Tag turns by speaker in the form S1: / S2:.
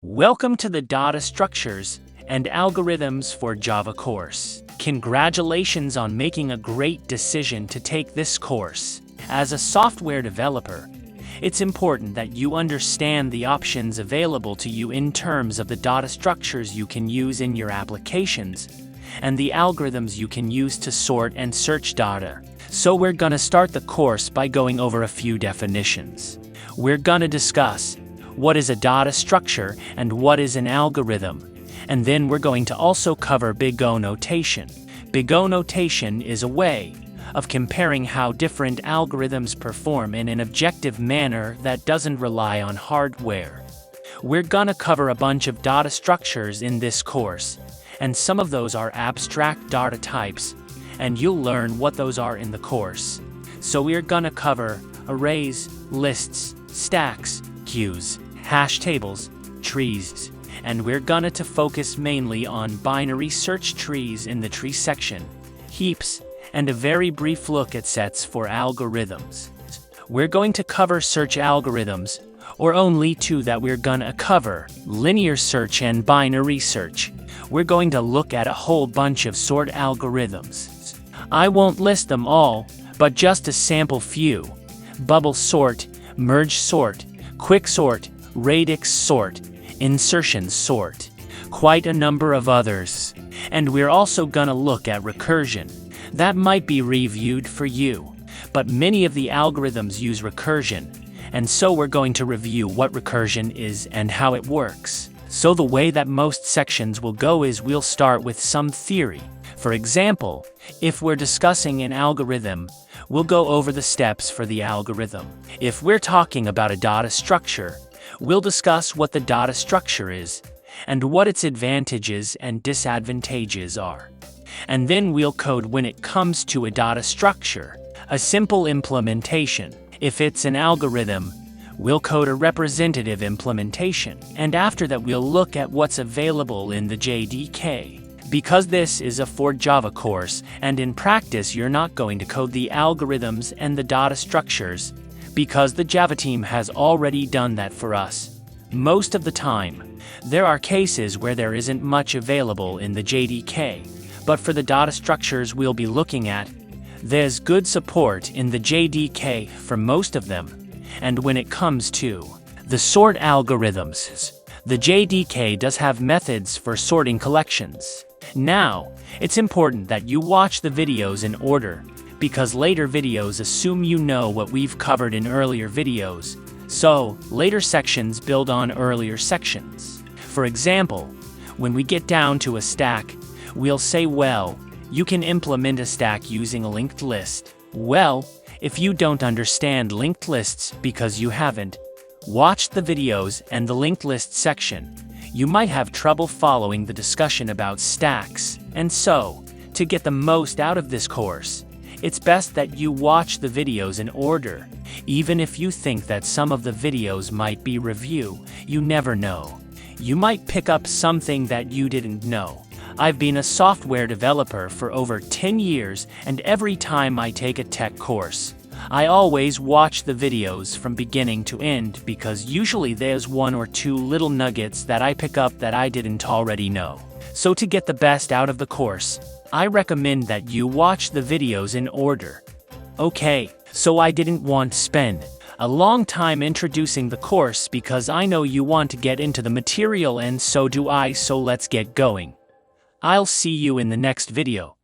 S1: Welcome to the Data Structures and Algorithms for Java course. Congratulations on making a great decision to take this course. As a software developer, it's important that you understand the options available to you in terms of the data structures you can use in your applications and the algorithms you can use to sort and search data. So we're gonna start the course by going over a few definitions. We're gonna discuss what is a data structure and what is an algorithm. And then we're going to also cover Big O notation. Big O notation is a way of comparing how different algorithms perform in an objective manner that doesn't rely on hardware. We're gonna cover a bunch of data structures in this course, and some of those are abstract data types, and you'll learn what those are in the course. So we're gonna cover arrays, lists, stacks, queues, hash tables, trees, and we're gonna to focus mainly on binary search trees in the tree section, heaps, and a very brief look at sets for algorithms. We're going to cover search algorithms, or only two that we're gonna cover, linear search and binary search. We're going to look at a whole bunch of sort algorithms. I won't list them all, but just a sample few: bubble sort, merge sort, quick sort, radix sort, insertion sort, quite a number of others. And we're also gonna look at recursion. That might be reviewed for you, but many of the algorithms use recursion, and so we're going to review what recursion is and how it works. So the way that most sections will go is we'll start with some theory. For example, if we're discussing an algorithm, we'll go over the steps for the algorithm. If we're talking about a data structure, we'll discuss what the data structure is and what its advantages and disadvantages are. And then we'll code when it comes to a data structure, a simple implementation. If it's an algorithm, we'll code a representative implementation. And after that, we'll look at what's available in the JDK. Because this is a for Java course, and in practice you're not going to code the algorithms and the data structures, because the Java team has already done that for us. Most of the time, there are cases where there isn't much available in the JDK, but for the data structures we'll be looking at, there's good support in the JDK for most of them. And when it comes to the sort algorithms, the JDK does have methods for sorting collections. Now, it's important that you watch the videos in order, because later videos assume you know what we've covered in earlier videos, so later sections build on earlier sections. For example, when we get down to a stack, we'll say, well, you can implement a stack using a linked list. Well, if you don't understand linked lists because you haven't watched the videos and the linked list section, you might have trouble following the discussion about stacks. And so, to get the most out of this course, it's best that you watch the videos in order. Even if you think that some of the videos might be review, you never know. You might pick up something that you didn't know. I've been a software developer for over 10 years, and every time I take a tech course, I always watch the videos from beginning to end, because usually there's one or two little nuggets that I pick up that I didn't already know. So to get the best out of the course, I recommend that you watch the videos in order. Okay, so I didn't want to spend a long time introducing the course because I know you want to get into the material, and so do I, so let's get going. I'll see you in the next video.